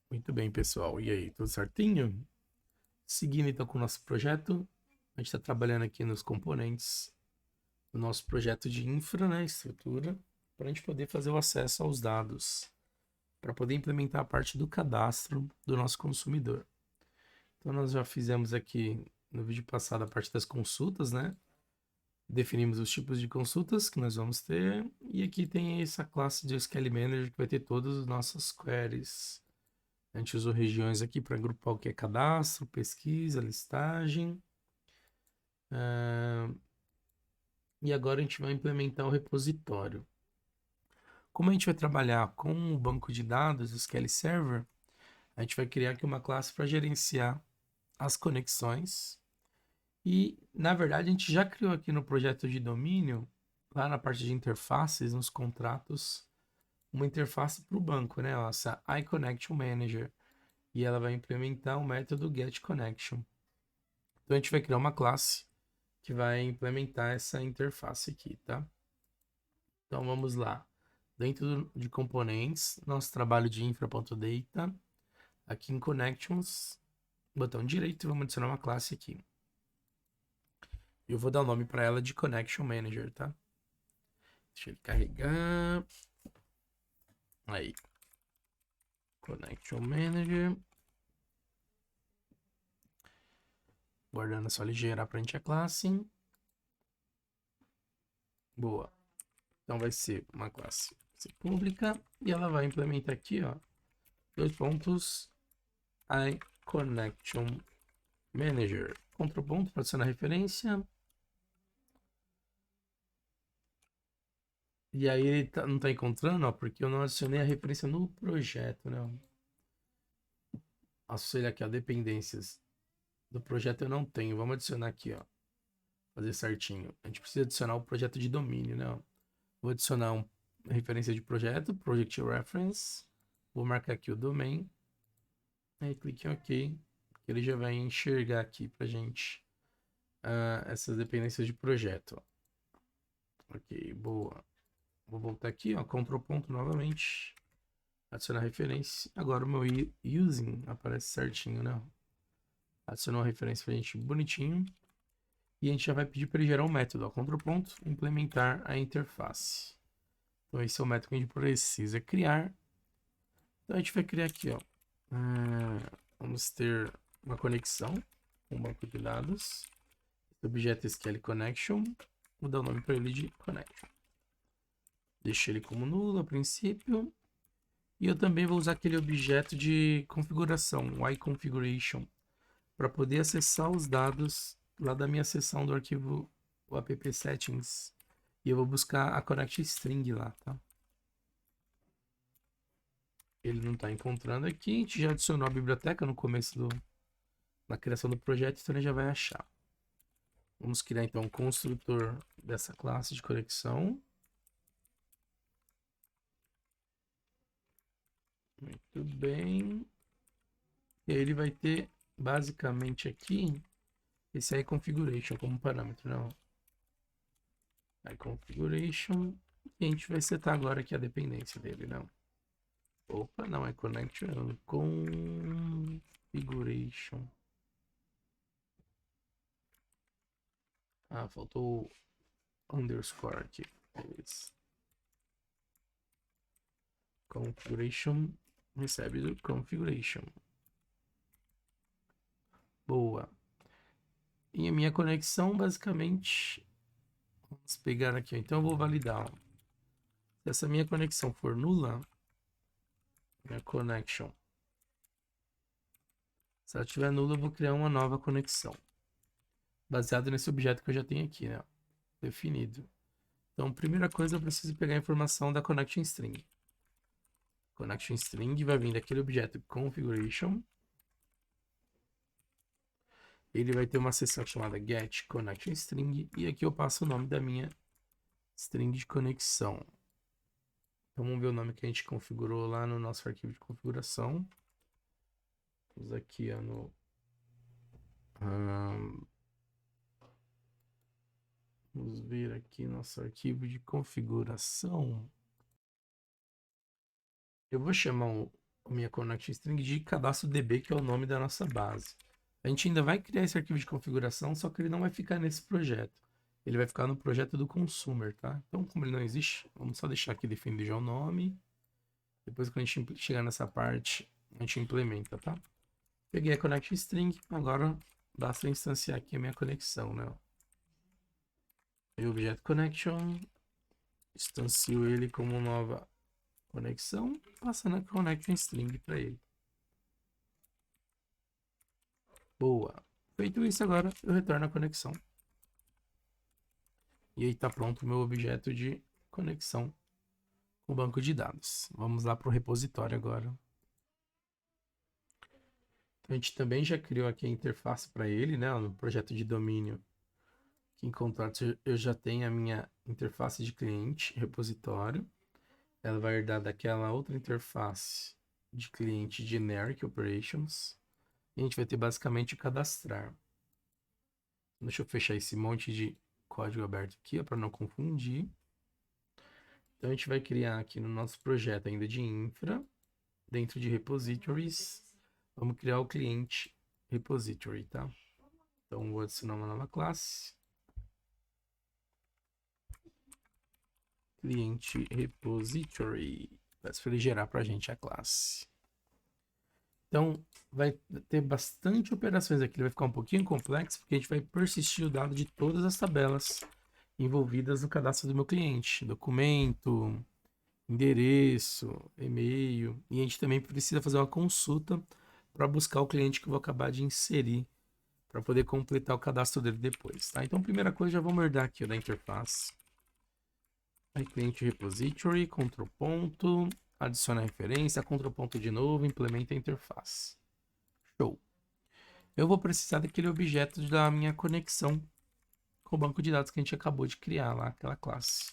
Muito bem, pessoal. E aí, tudo certinho? Seguindo então com o nosso projeto, a gente está trabalhando aqui nos componentes do nosso projeto de infra, né, estrutura, para a gente poder fazer o acesso aos dados, para poder implementar a parte do cadastro do nosso consumidor. Então, nós já fizemos aqui no vídeo passado a parte das consultas, né? Definimos os tipos de consultas que nós vamos ter, e aqui tem essa classe de SQL Manager que vai ter todas as nossas queries. A gente usou regiões aqui para agrupar o que é cadastro, pesquisa, listagem. E agora a gente vai implementar o repositório. Como a gente vai trabalhar com o banco de dados, o SQL Server, a gente vai criar aqui uma classe para gerenciar as conexões. E, na verdade, a gente já criou aqui no projeto de domínio, lá na parte de interfaces, nos contratos, uma interface para o banco, né? Essa iConnection Manager. E ela vai implementar o método getConnection. Então a gente vai criar uma classe que vai implementar essa interface aqui, tá? Então vamos lá. Dentro de componentes, nosso trabalho de infra.data, aqui em connections, botão direito, vamos adicionar uma classe aqui. Eu vou dar o nome para ela de connection manager, tá? Deixa ele carregar. Aí, connection manager. Guardando só ele gerar pra gente a classe. Boa. Então vai ser uma classe pública e ela vai implementar aqui, ó, dois pontos, iConnection Manager. Ctrl ponto para adicionar referência. E aí ele não tá encontrando, ó, porque eu não adicionei a referência no projeto, né? Associei aqui, ó, dependências do projeto eu não tenho. Vamos adicionar aqui, ó, fazer certinho. A gente precisa adicionar o projeto de domínio, né? Ó. Vou adicionar uma referência de projeto, Project Reference. Vou marcar aqui o domain. Aí clique em OK. Ele já vai enxergar aqui pra gente essas dependências de projeto. Ó. Ok, boa. Vou voltar aqui, ó, Ctrl ponto novamente. Adicionar referência. Agora o meu using aparece certinho, né? Adicionou uma referência pra gente bonitinho. E a gente já vai pedir para ele gerar um método, ó, Ctrl ponto, implementar a interface. Então esse é o método que a gente precisa criar. Então a gente vai criar aqui, ó. Vamos ter uma conexão com o banco de dados. Objeto SQL Connection. Vou dar o nome para ele de Connection. Deixo ele como nulo a princípio. E eu também vou usar aquele objeto de configuração, o iConfiguration, para poder acessar os dados lá da minha seção do arquivo o app settings. E eu vou buscar a connect string lá, tá? Ele não está encontrando aqui. A gente já adicionou a biblioteca no começo da criação do projeto, então ele já vai achar. Vamos criar então um construtor dessa classe de conexão. Muito bem. E aí ele vai ter basicamente aqui esse iConfiguration como parâmetro, não? iConfiguration. E a gente vai setar agora aqui a dependência dele, não? Opa, não é connection, configuration. Ah, faltou underscore aqui. Beleza. Configuration recebe do configuration. Boa. E a minha conexão, basicamente, vamos pegar aqui. Então eu vou validar. Ó. Se essa minha conexão for nula, minha connection. Se ela estiver nula, eu vou criar uma nova conexão. Baseado nesse objeto que eu já tenho aqui, né? Definido. Então, primeira coisa, eu preciso pegar a informação da connection string. Connection string vai vir daquele objeto configuration. Ele vai ter uma seção chamada get connection string. E aqui eu passo o nome da minha string de conexão. Então vamos ver o nome que a gente configurou lá no nosso arquivo de configuração. Vamos aqui ó, no. Vamos ver aqui nosso arquivo de configuração. Eu vou chamar a minha connection string de cadastro DB, que é o nome da nossa base. A gente ainda vai criar esse arquivo de configuração, só que ele não vai ficar nesse projeto. Ele vai ficar no projeto do consumer, tá? Então, como ele não existe, vamos só deixar aqui definido já o nome. Depois, quando a gente chegar nessa parte, a gente implementa, tá? Peguei a connection string, agora basta instanciar aqui a minha conexão, né? E o objeto connection, instancio ele como nova conexão, passando a connection string para ele. Boa. Feito isso, agora eu retorno a conexão. E aí está pronto o meu objeto de conexão com o banco de dados. Vamos lá para o repositório agora. Então, a gente também já criou aqui a interface para ele, né? No projeto de domínio. Aqui em Contracts eu já tenho a minha interface de cliente, repositório. Ela vai herdar daquela outra interface de cliente generic operations. E a gente vai ter basicamente cadastrar. Deixa eu fechar esse monte de código aberto aqui, para não confundir. Então a gente vai criar aqui no nosso projeto ainda de infra, dentro de repositories, vamos criar o cliente repository, tá? Então vou adicionar uma nova classe. Cliente repository. Peço para ele gerar para a gente a classe. Então, vai ter bastante operações aqui. Ele vai ficar um pouquinho complexo, porque a gente vai persistir o dado de todas as tabelas envolvidas no cadastro do meu cliente. Documento, endereço, e-mail. E a gente também precisa fazer uma consulta para buscar o cliente que eu vou acabar de inserir, para poder completar o cadastro dele depois, tá? Então, primeira coisa, já vamos herdar aqui da interface. Aí, cliente repository, Ctrl ponto, adiciona a referência, Ctrl ponto de novo, implementa a interface. Show. Eu vou precisar daquele objeto da minha conexão com o banco de dados que a gente acabou de criar lá, aquela classe.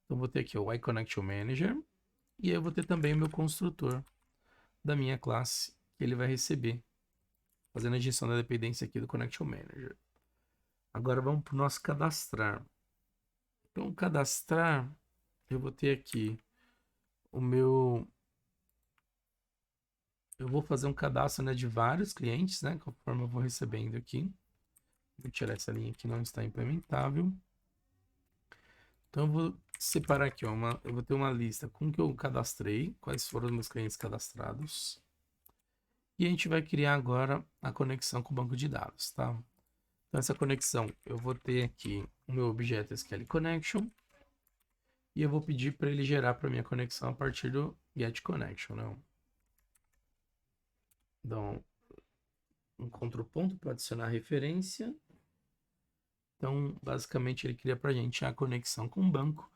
Então, vou ter aqui o iConnectionManager e eu vou ter também o meu construtor da minha classe que ele vai receber, fazendo a injeção da dependência aqui do Connection Manager. Agora vamos para o nosso cadastrar. Então, cadastrar, eu vou ter aqui o meu... Eu vou fazer um cadastro, né, de vários clientes, né, conforme eu vou recebendo aqui. Vou tirar essa linha que não está implementável. Então, eu vou separar aqui, ó, eu vou ter uma lista com que eu cadastrei, quais foram os meus clientes cadastrados. E a gente vai criar agora a conexão com o banco de dados, tá? Então, essa conexão, eu vou ter aqui o meu objeto SQL Connection. E eu vou pedir para ele gerar para minha conexão a partir do getConnection, né? Então, um Ctrl ponto para adicionar a referência. Então, basicamente, ele cria para a gente a conexão com o banco.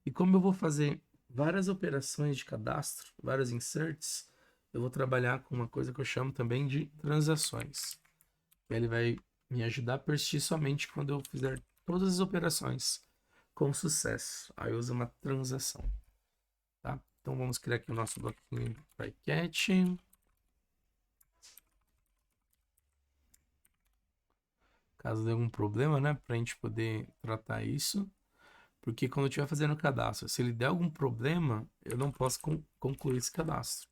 E como eu vou fazer várias operações de cadastro, vários inserts, eu vou trabalhar com uma coisa que eu chamo também de transações. Ele vai me ajudar a persistir somente quando eu fizer todas as operações com sucesso. Aí eu uso uma transação. Tá? Então vamos criar aqui o nosso bloquinho try-catch. Caso dê algum problema, né? Para a gente poder tratar isso. Porque quando eu estiver fazendo o cadastro, se ele der algum problema, eu não posso concluir esse cadastro.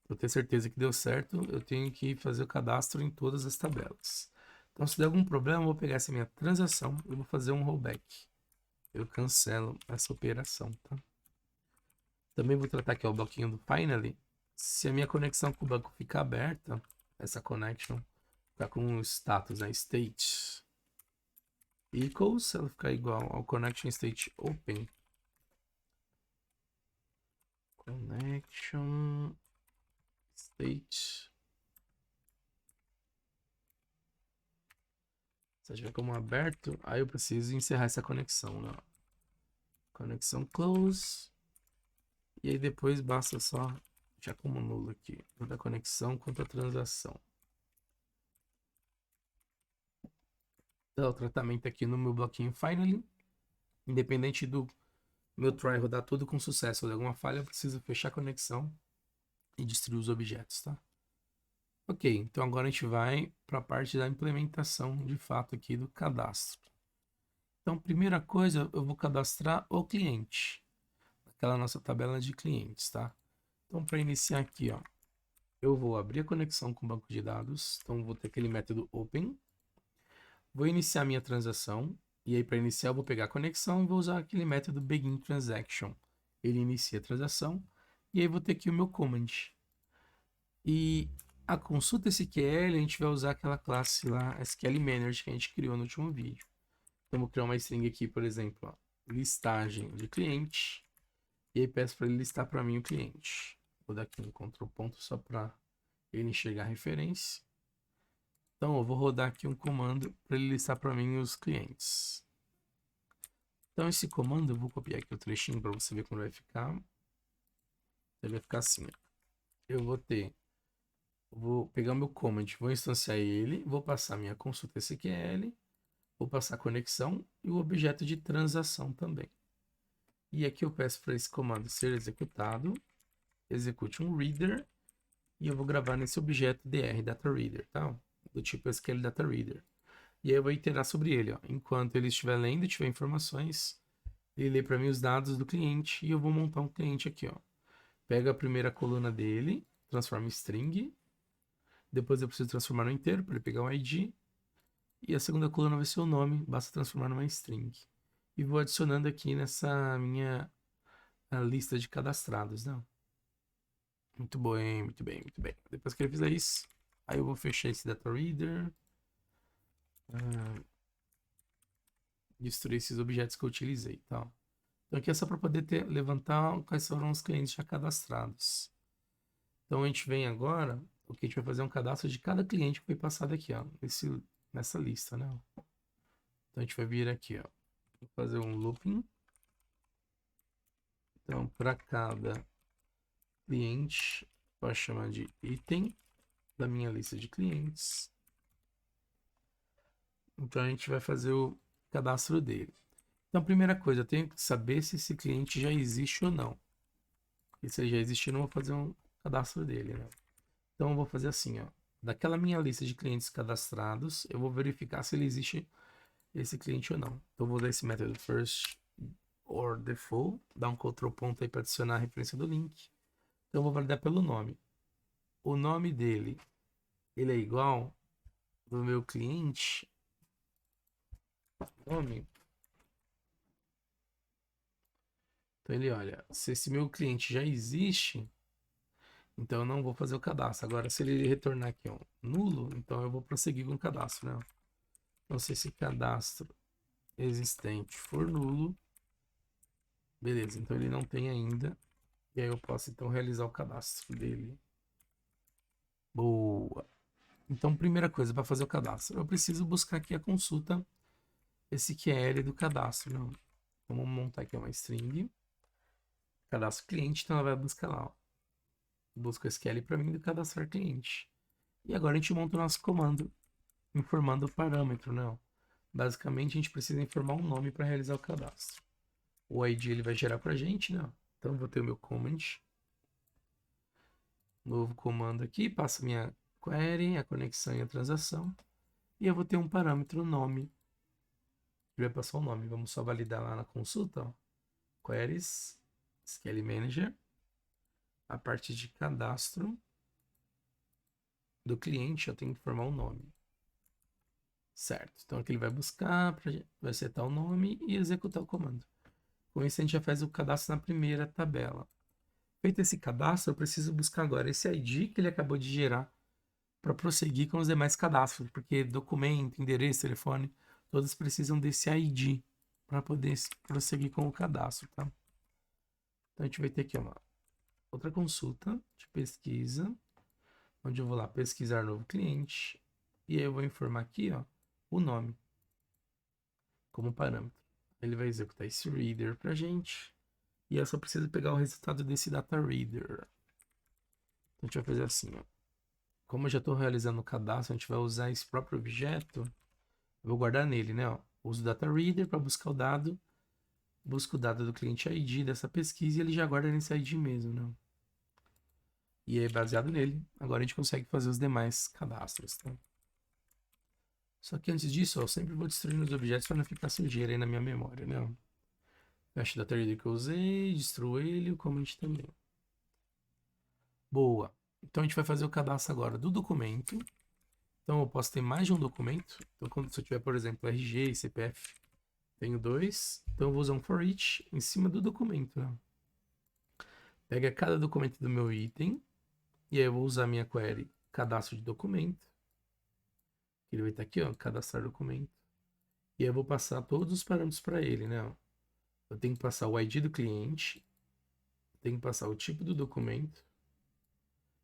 Para ter certeza que deu certo, eu tenho que fazer o cadastro em todas as tabelas. Então, se der algum problema, eu vou pegar essa minha transação e vou fazer um rollback. Eu cancelo essa operação, tá? Também vou tratar aqui o bloquinho do finally. Se a minha conexão com o banco ficar aberta, essa connection ficar com o status, né? State equals, ela ficar igual ao connection state open. Connection state. Se tiver como aberto, aí eu preciso encerrar essa conexão, né? Conexão close. E aí depois basta só já como nulo aqui, tanto a conexão quanto a transação. Então, o tratamento aqui no meu bloquinho finally, independente do meu try rodar tudo com sucesso ou de alguma falha, eu preciso fechar a conexão e destruir os objetos, tá? Ok, então agora a gente vai para a parte da implementação de fato aqui do cadastro. Então, primeira coisa, eu vou cadastrar o cliente, aquela nossa tabela de clientes, tá? Então, para iniciar aqui, ó, eu vou abrir a conexão com o banco de dados. Então, vou ter aquele método open. Vou iniciar minha transação. E aí, para iniciar, eu vou pegar a conexão e vou usar aquele método begin transaction. Ele inicia a transação. E aí, vou ter aqui o meu command. E a consulta SQL, a gente vai usar aquela classe lá, SQL Manager, que a gente criou no último vídeo. Então, vou criar uma string aqui, por exemplo, ó, listagem de cliente. E aí, peço para ele listar para mim o cliente. Vou dar aqui um Ctrl ponto só para ele enxergar a referência. Então, eu vou rodar aqui um comando para ele listar para mim os clientes. Então, esse comando, eu vou copiar aqui o trechinho para você ver como vai ficar. Ele vai ficar assim, ó. Eu vou pegar o meu command, vou instanciar ele, vou passar minha consulta SQL, vou passar a conexão e o objeto de transação também. E aqui eu peço para esse comando ser executado, execute um reader, e eu vou gravar nesse objeto dr, data reader, tá? Do tipo SQL data reader. E aí eu vou iterar sobre ele, ó. Enquanto ele estiver lendo e tiver informações, ele lê para mim os dados do cliente e eu vou montar um cliente aqui, ó. Pega a primeira coluna dele, transforma em string, depois eu preciso transformar no inteiro para ele pegar um ID, e a segunda coluna vai ser o nome, basta transformar numa string. E vou adicionando aqui nessa minha lista de cadastrados, né? Muito bem, muito bem, muito bem. Depois que ele fizer isso, aí eu vou fechar esse data reader, destruir esses objetos que eu utilizei, tá? Então aqui é só para poder levantar quais foram os clientes já cadastrados. Então a gente vem agora, o que a gente vai fazer é um cadastro de cada cliente que foi passado aqui, ó, nessa lista, né? Então a gente vai vir aqui, ó, vou fazer um looping. Então para cada cliente, posso chamar de item da minha lista de clientes. Então a gente vai fazer o cadastro dele. Então, primeira coisa, eu tenho que saber se esse cliente já existe ou não. E se ele já existe, eu não vou fazer um cadastro dele, né? Então, eu vou fazer assim, ó. Daquela minha lista de clientes cadastrados, eu vou verificar se ele existe esse cliente ou não. Então, eu vou usar esse método first or default, dar um Ctrl ponto aí para adicionar a referência do link. Então, eu vou validar pelo nome. O nome dele, ele é igual do meu cliente. Nome. Então, ele olha, se esse meu cliente já existe, então eu não vou fazer o cadastro. Agora, se ele retornar aqui, ó, nulo, então eu vou prosseguir com o cadastro, né? Então, se esse cadastro existente for nulo, beleza, então ele não tem ainda. E aí eu posso então realizar o cadastro dele. Boa. Então, primeira coisa, para fazer o cadastro, eu preciso buscar aqui a consulta SQL do cadastro. Não. Então, vamos montar aqui uma string. Cadastro cliente, então ela vai buscar lá, ó. Busca o SQL para mim do cadastrar cliente. E agora a gente monta o nosso comando informando o parâmetro, não. Basicamente, a gente precisa informar um nome para realizar o cadastro. O ID ele vai gerar para a gente, né? Então, eu vou ter o meu command. Novo comando aqui, passa minha query, a conexão e a transação. E eu vou ter um parâmetro nome. Ele vai passar o nome. Vamos só validar lá na consulta. Ó. Queries, SQL Manager. A parte de cadastro do cliente, eu tenho que informar o nome. Certo. Então aqui ele vai buscar, vai setar o nome e executar o comando. Com isso a gente já faz o cadastro na primeira tabela. Feito esse cadastro, eu preciso buscar agora esse ID que ele acabou de gerar para prosseguir com os demais cadastros, porque documento, endereço, telefone, todos precisam desse ID para poder prosseguir com o cadastro, tá? Então a gente vai ter aqui uma outra consulta de pesquisa, onde eu vou lá pesquisar novo cliente e aí eu vou informar aqui, ó, o nome como parâmetro. Ele vai executar esse reader pra gente. E eu só preciso pegar o resultado desse data reader. Então a gente vai fazer assim, ó. Como eu já estou realizando o cadastro, a gente vai usar esse próprio objeto. Eu vou guardar nele, né? Ó. Uso o data reader para buscar o dado. Busco o dado do cliente ID dessa pesquisa e ele já guarda nesse ID mesmo, né? E é baseado nele. Agora a gente consegue fazer os demais cadastros, tá? Só que antes disso, ó, eu sempre vou destruindo os objetos para não ficar sujeira aí na minha memória, né? Fecho o data reader que eu usei, destruo ele, o command também. Boa. Então a gente vai fazer o cadastro agora do documento. Então eu posso ter mais de um documento. Então quando se eu tiver, por exemplo, RG e CPF, tenho dois. Então eu vou usar um for each em cima do documento, né? Pega cada documento do meu item. E aí eu vou usar a minha query cadastro de documento. Ele vai estar aqui, ó, cadastrar documento. E aí eu vou passar todos os parâmetros para ele, né? Eu tenho que passar o ID do cliente. Tenho que passar o tipo do documento.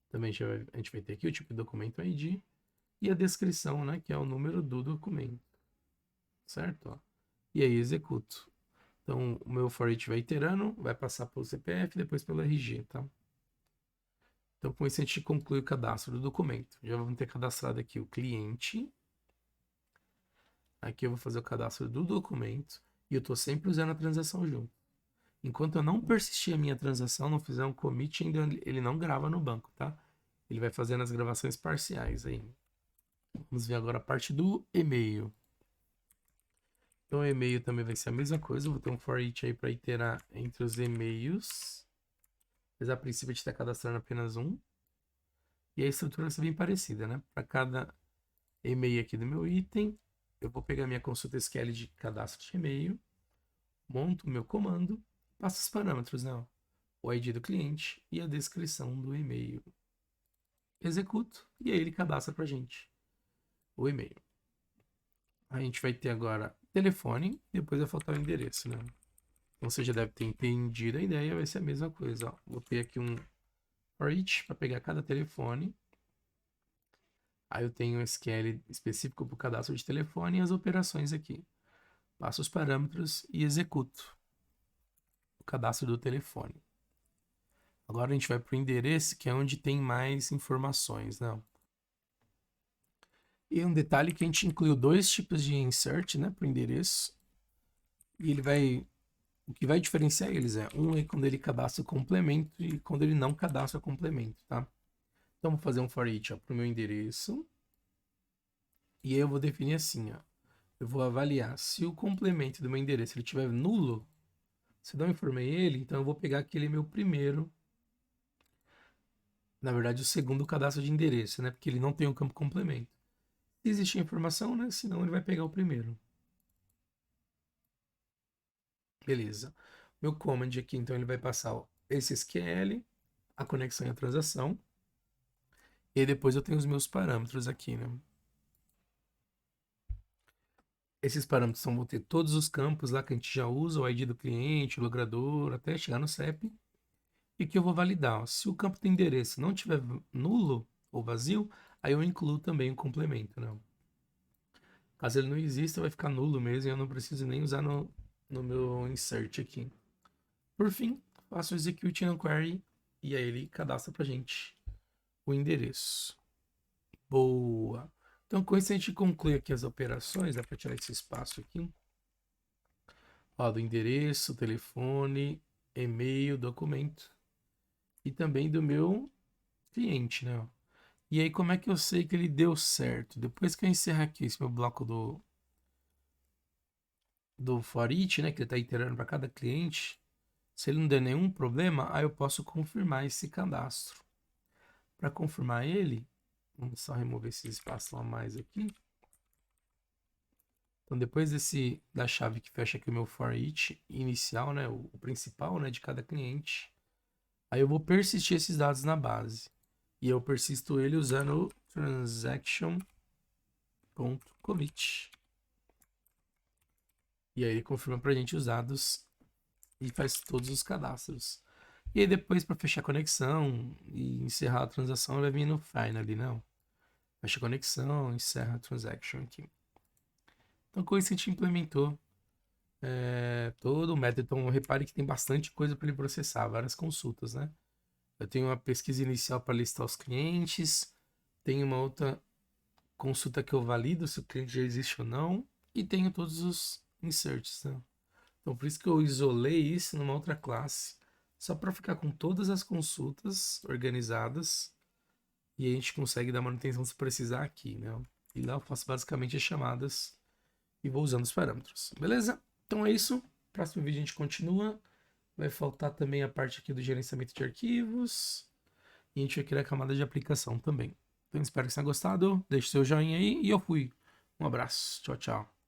Também a gente vai ter aqui o tipo de documento ID. E a descrição, né? Que é o número do documento. Certo? Ó. E aí executo. Então o meu for each vai iterando, vai passar pelo CPF, depois pelo RG, tá? Então com isso a gente conclui o cadastro do documento. Já vamos ter cadastrado aqui o cliente. Aqui eu vou fazer o cadastro do documento. E eu estou sempre usando a transação junto. Enquanto eu não persistir a minha transação, não fizer um commit, ainda ele não grava no banco, tá? Ele vai fazendo as gravações parciais aí. Vamos ver agora a parte do e-mail. Então o e-mail também vai ser a mesma coisa. Eu vou ter um for each aí para iterar entre os e-mails. Mas a princípio a gente está cadastrando apenas um. E a estrutura vai ser bem parecida, né? Para cada e-mail aqui do meu item, eu vou pegar minha consulta SQL de cadastro de e-mail, monto o meu comando, passo os parâmetros, né? O ID do cliente e a descrição do e-mail. Executo e aí ele cadastra para a gente o e-mail. A gente vai ter agora telefone, depois vai faltar o endereço, né? Então você já deve ter entendido a ideia, vai ser a mesma coisa. Ó. Vou ter aqui um for each para pegar cada telefone. Aí eu tenho um SQL específico para o cadastro de telefone e as operações aqui. Passo os parâmetros e executo o cadastro do telefone. Agora a gente vai para o endereço, que é onde tem mais informações, né? E um detalhe que a gente incluiu dois tipos de insert, né, para o endereço. E ele vai, o que vai diferenciar eles é quando ele cadastra o complemento e quando ele não cadastra o complemento, tá? Então vou fazer um for each para o meu endereço. E aí eu vou definir assim, ó. Eu vou avaliar se o complemento do meu endereço ele tiver nulo, se eu não informei ele, então eu vou pegar aquele meu primeiro, na verdade o segundo cadastro de endereço, né? Porque ele não tem o campo complemento. Se existe informação, né? Senão ele vai pegar o primeiro. Beleza. Meu command aqui, então, ele vai passar esse SQL, a conexão e a transação. E depois eu tenho os meus parâmetros aqui, né? Esses parâmetros vão ter todos os campos lá que a gente já usa, o ID do cliente, o logrador, até chegar no CEP. E que eu vou validar. Ó. Se o campo do endereço não tiver nulo ou vazio, aí eu incluo também o complemento, né? Caso ele não exista, vai ficar nulo mesmo e eu não preciso nem usar no meu insert aqui. Por fim, faço o execute no query e aí ele cadastra pra gente o endereço. Boa! Então, com isso a gente conclui aqui as operações. Dá para tirar esse espaço aqui. Ó, do endereço, telefone, e-mail, documento. E também do meu cliente, né? E aí, como é que eu sei que ele deu certo? Depois que eu encerrar aqui esse meu bloco do for each, né? Que ele está iterando para cada cliente. Se ele não der nenhum problema, aí eu posso confirmar esse cadastro. Para confirmar ele, vamos só remover esse espaço a mais aqui. Então, depois da chave que fecha aqui o meu for each inicial, né, o principal, né, de cada cliente, aí eu vou persistir esses dados na base. E eu persisto ele usando o transaction.commit. E aí ele confirma para a gente os dados e faz todos os cadastros. E aí depois, para fechar a conexão e encerrar a transação, vai vir no final ali, não? Fecha a conexão, encerra a transaction aqui. Então, com isso a gente implementou todo o método. Então, repare que tem bastante coisa para ele processar, várias consultas, né? Eu tenho uma pesquisa inicial para listar os clientes, tenho uma outra consulta que eu valido se o cliente já existe ou não, e tenho todos os inserts, né? Então, por isso que eu isolei isso numa outra classe, só para ficar com todas as consultas organizadas, e a gente consegue dar manutenção se precisar aqui, né? E lá eu faço basicamente as chamadas e vou usando os parâmetros, beleza? Então é isso. Próximo vídeo a gente continua. Vai faltar também a parte aqui do gerenciamento de arquivos. E a gente vai criar a camada de aplicação também. Então espero que você tenha gostado. Deixe seu joinha aí e eu fui. Um abraço. Tchau, tchau.